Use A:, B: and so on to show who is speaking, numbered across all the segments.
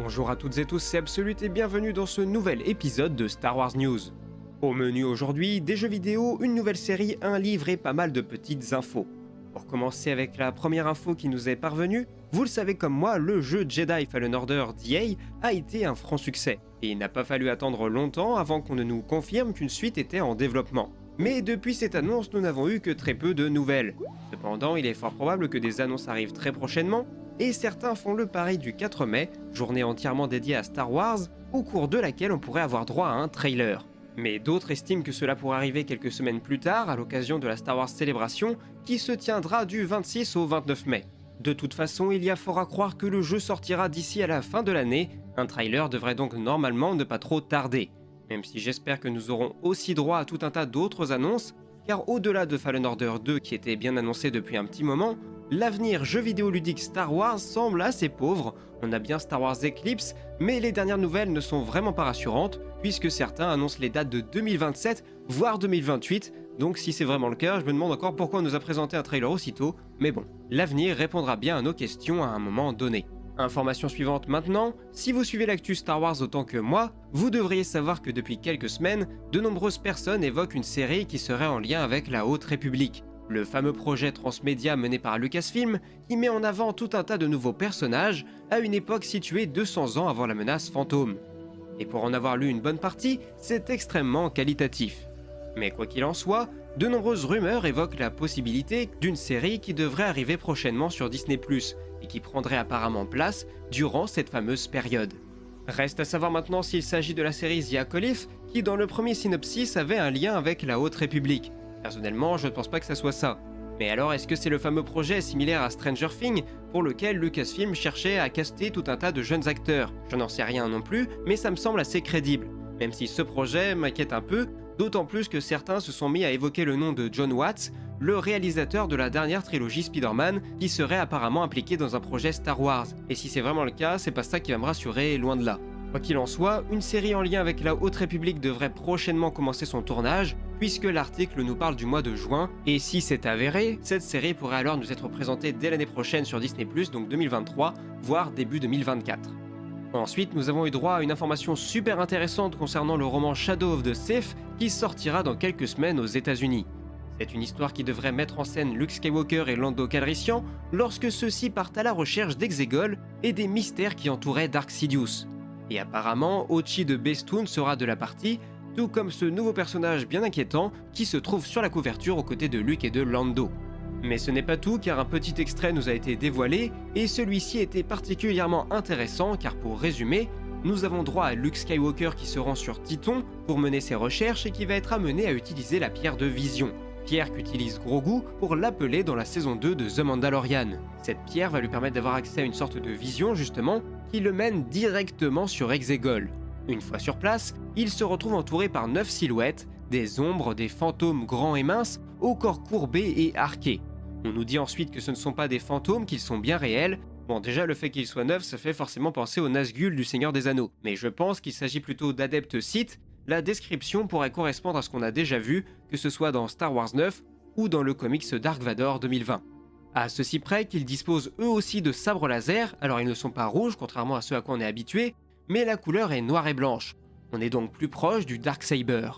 A: Bonjour à toutes et tous, c'est Absolute et bienvenue dans ce nouvel épisode de Star Wars News. Au menu aujourd'hui, des jeux vidéo, une nouvelle série, un livre et pas mal de petites infos. Pour commencer avec la première info qui nous est parvenue, vous le savez comme moi, le jeu Jedi Fallen Order d'EA a été un franc succès. Et il n'a pas fallu attendre longtemps avant qu'on ne nous confirme qu'une suite était en développement. Mais depuis cette annonce, nous n'avons eu que très peu de nouvelles. Cependant, il est fort probable que des annonces arrivent très prochainement, et certains font le pari du 4 mai, journée entièrement dédiée à Star Wars, au cours de laquelle on pourrait avoir droit à un trailer. Mais d'autres estiment que cela pourrait arriver quelques semaines plus tard, à l'occasion de la Star Wars Célébration, qui se tiendra du 26 au 29 mai. De toute façon, il y a fort à croire que le jeu sortira d'ici à la fin de l'année, un trailer devrait donc normalement ne pas trop tarder. Même si j'espère que nous aurons aussi droit à tout un tas d'autres annonces, car au-delà de Fallen Order 2 qui était bien annoncé depuis un petit moment, l'avenir jeu vidéo ludique Star Wars semble assez pauvre. On a bien Star Wars Eclipse, mais les dernières nouvelles ne sont vraiment pas rassurantes, puisque certains annoncent les dates de 2027, voire 2028, donc si c'est vraiment le cas, je me demande encore pourquoi on nous a présenté un trailer aussitôt, mais bon, l'avenir répondra bien à nos questions à un moment donné. Information suivante maintenant, si vous suivez l'actu Star Wars autant que moi, vous devriez savoir que depuis quelques semaines, de nombreuses personnes évoquent une série qui serait en lien avec la Haute République. Le fameux projet transmédia mené par Lucasfilm, qui met en avant tout un tas de nouveaux personnages à une époque située 200 ans avant la menace fantôme. Et pour en avoir lu une bonne partie, c'est extrêmement qualitatif. Mais quoi qu'il en soit, de nombreuses rumeurs évoquent la possibilité d'une série qui devrait arriver prochainement sur Disney+, et qui prendrait apparemment place durant cette fameuse période. Reste à savoir maintenant s'il s'agit de la série The Acolyph, qui dans le premier synopsis avait un lien avec la Haute République. Personnellement, je ne pense pas que ça soit ça. Mais alors, est-ce que c'est le fameux projet similaire à Stranger Things, pour lequel Lucasfilm cherchait à caster tout un tas de jeunes acteurs? Je n'en sais rien non plus, mais ça me semble assez crédible. Même si ce projet m'inquiète un peu, d'autant plus que certains se sont mis à évoquer le nom de John Watts, le réalisateur de la dernière trilogie Spider-Man, qui serait apparemment impliqué dans un projet Star Wars. Et si c'est vraiment le cas, c'est pas ça qui va me rassurer, loin de là. Quoi qu'il en soit, une série en lien avec la Haute République devrait prochainement commencer son tournage, puisque l'article nous parle du mois de juin, et si c'est avéré, cette série pourrait alors nous être présentée dès l'année prochaine sur Disney+, donc 2023, voire début 2024. Ensuite, nous avons eu droit à une information super intéressante concernant le roman Shadow of the Sith, qui sortira dans quelques semaines aux États-Unis. C'est une histoire qui devrait mettre en scène Luke Skywalker et Lando Calrissian lorsque ceux-ci partent à la recherche d'Exegol et des mystères qui entouraient Dark Sidious. Et apparemment, Ochi de Bestoon sera de la partie, tout comme ce nouveau personnage bien inquiétant qui se trouve sur la couverture aux côtés de Luke et de Lando. Mais ce n'est pas tout, car un petit extrait nous a été dévoilé, et celui-ci était particulièrement intéressant car pour résumer, nous avons droit à Luke Skywalker qui se rend sur Tython pour mener ses recherches et qui va être amené à utiliser la pierre de vision. Pierre qu'utilise Grogu pour l'appeler dans la saison 2 de The Mandalorian. Cette pierre va lui permettre d'avoir accès à une sorte de vision justement qui le mène directement sur Exegol. Une fois sur place, il se retrouve entouré par 9 silhouettes, des ombres, des fantômes grands et minces, au corps courbé et arqué. On nous dit ensuite que ce ne sont pas des fantômes, qu'ils sont bien réels. Bon, déjà le fait qu'ils soient 9, ça fait forcément penser aux Nazgûl du Seigneur des Anneaux. Mais je pense qu'il s'agit plutôt d'adeptes Sith. La description pourrait correspondre à ce qu'on a déjà vu, que ce soit dans Star Wars 9 ou dans le comics Dark Vador 2020. À ceci près qu'ils disposent eux aussi de sabres laser, alors ils ne sont pas rouges contrairement à ceux à quoi on est habitué, mais la couleur est noire et blanche. On est donc plus proche du Darksaber.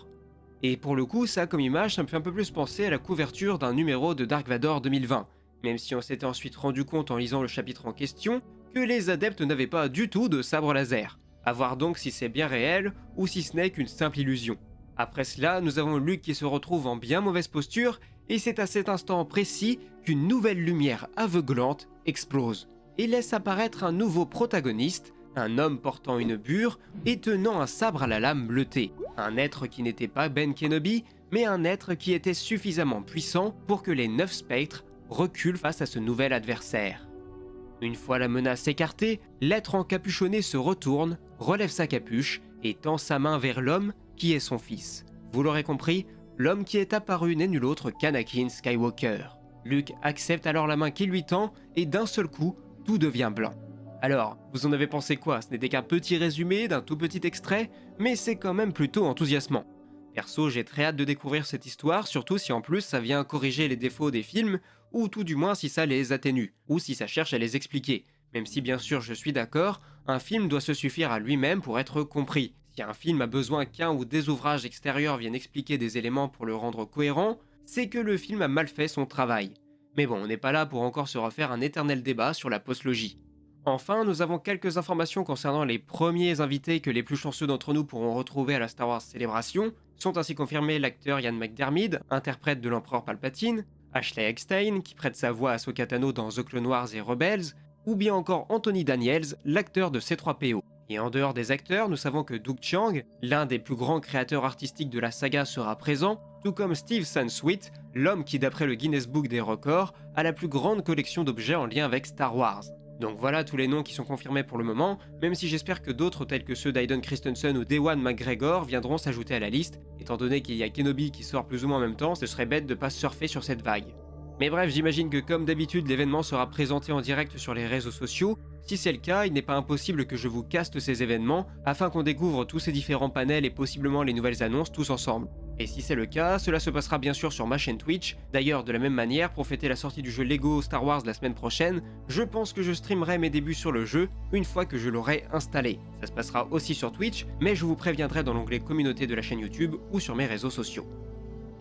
A: Et pour le coup, ça comme image, ça me fait un peu plus penser à la couverture d'un numéro de Dark Vador 2020, même si on s'était ensuite rendu compte en lisant le chapitre en question que les adeptes n'avaient pas du tout de sabre laser. À voir donc si c'est bien réel ou si ce n'est qu'une simple illusion. Après cela, nous avons Luke qui se retrouve en bien mauvaise posture et c'est à cet instant précis qu'une nouvelle lumière aveuglante explose et laisse apparaître un nouveau protagoniste, un homme portant une bure et tenant un sabre à la lame bleutée. Un être qui n'était pas Ben Kenobi, mais un être qui était suffisamment puissant pour que les 9 spectres reculent face à ce nouvel adversaire. Une fois la menace écartée, l'être encapuchonné se retourne, relève sa capuche et tend sa main vers l'homme qui est son fils. Vous l'aurez compris, l'homme qui est apparu n'est nul autre qu'Anakin Skywalker. Luke accepte alors la main qu'il lui tend et d'un seul coup, tout devient blanc. Alors, vous en avez pensé quoi? Ce n'était qu'un petit résumé d'un tout petit extrait, mais c'est quand même plutôt enthousiasmant. Perso, j'ai très hâte de découvrir cette histoire, surtout si en plus ça vient corriger les défauts des films, ou tout du moins si ça les atténue, ou si ça cherche à les expliquer. Même si bien sûr je suis d'accord, un film doit se suffire à lui-même pour être compris. Si un film a besoin qu'un ou des ouvrages extérieurs viennent expliquer des éléments pour le rendre cohérent, c'est que le film a mal fait son travail. Mais bon, on n'est pas là pour encore se refaire un éternel débat sur la postlogie. Enfin, nous avons quelques informations concernant les premiers invités que les plus chanceux d'entre nous pourront retrouver à la Star Wars Célébration. Sont ainsi confirmés l'acteur Ian McDiarmid, interprète de l'empereur Palpatine, Ashley Eckstein, qui prête sa voix à Ahsoka Tano dans The Clone Wars et Rebels, ou bien encore Anthony Daniels, l'acteur de C3PO. Et en dehors des acteurs, nous savons que Doug Chiang, l'un des plus grands créateurs artistiques de la saga, sera présent, tout comme Steve Sansweet, l'homme qui, d'après le Guinness Book des records, a la plus grande collection d'objets en lien avec Star Wars. Donc voilà tous les noms qui sont confirmés pour le moment, même si j'espère que d'autres tels que ceux d'Aiden Christensen ou d'Ewan McGregor viendront s'ajouter à la liste, étant donné qu'il y a Kenobi qui sort plus ou moins en même temps, ce serait bête de pas surfer sur cette vague. Mais bref, j'imagine que comme d'habitude, l'événement sera présenté en direct sur les réseaux sociaux. Si c'est le cas, il n'est pas impossible que je vous caste ces événements, afin qu'on découvre tous ces différents panels et possiblement les nouvelles annonces tous ensemble. Et si c'est le cas, cela se passera bien sûr sur ma chaîne Twitch. D'ailleurs, de la même manière, pour fêter la sortie du jeu Lego Star Wars la semaine prochaine, je pense que je streamerai mes débuts sur le jeu une fois que je l'aurai installé. Ça se passera aussi sur Twitch, mais je vous préviendrai dans l'onglet communauté de la chaîne YouTube ou sur mes réseaux sociaux.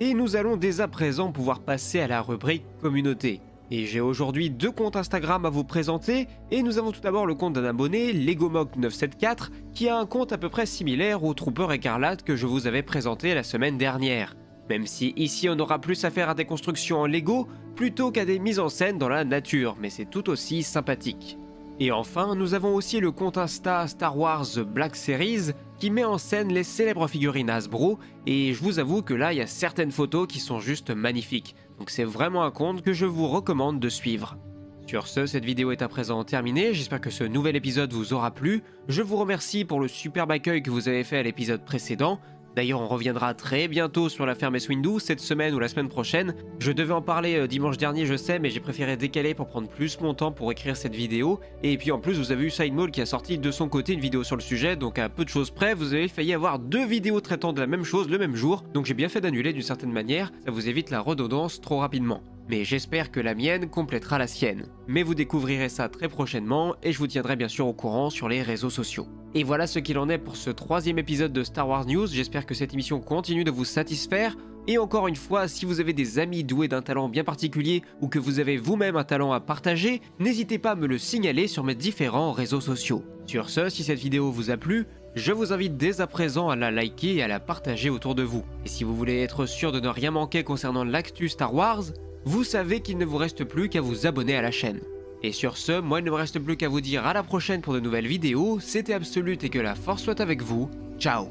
A: Et nous allons dès à présent pouvoir passer à la rubrique communauté. Et j'ai aujourd'hui 2 comptes Instagram à vous présenter, et nous avons tout d'abord le compte d'un abonné, LegoMock974, qui a un compte à peu près similaire au Trooper Écarlate que je vous avais présenté la semaine dernière. Même si ici on aura plus affaire à des constructions en Lego, plutôt qu'à des mises en scène dans la nature, mais c'est tout aussi sympathique. Et enfin, nous avons aussi le compte Insta Star Wars Black Series, qui met en scène les célèbres figurines Hasbro, et je vous avoue que là il y a certaines photos qui sont juste magnifiques, donc c'est vraiment un compte que je vous recommande de suivre. Sur ce, cette vidéo est à présent terminée, j'espère que ce nouvel épisode vous aura plu, je vous remercie pour le superbe accueil que vous avez fait à l'épisode précédent. D'ailleurs, on reviendra très bientôt sur l'affaire Mace Windu, cette semaine ou la semaine prochaine. Je devais en parler dimanche dernier, je sais, mais j'ai préféré décaler pour prendre plus mon temps pour écrire cette vidéo. Et puis en plus, vous avez eu Sidemall qui a sorti de son côté une vidéo sur le sujet, donc à peu de choses près, vous avez failli avoir 2 vidéos traitant de la même chose le même jour. Donc j'ai bien fait d'annuler d'une certaine manière, ça vous évite la redondance trop rapidement. Mais j'espère que la mienne complétera la sienne. Mais vous découvrirez ça très prochainement et je vous tiendrai bien sûr au courant sur les réseaux sociaux. Et voilà ce qu'il en est pour ce 3e épisode de Star Wars News, j'espère que cette émission continue de vous satisfaire. Et encore une fois, si vous avez des amis doués d'un talent bien particulier ou que vous avez vous-même un talent à partager, n'hésitez pas à me le signaler sur mes différents réseaux sociaux. Sur ce, si cette vidéo vous a plu, je vous invite dès à présent à la liker et à la partager autour de vous. Et si vous voulez être sûr de ne rien manquer concernant l'actu Star Wars, vous savez qu'il ne vous reste plus qu'à vous abonner à la chaîne. Et sur ce, moi il ne me reste plus qu'à vous dire à la prochaine pour de nouvelles vidéos, c'était Absolute et que la force soit avec vous, ciao.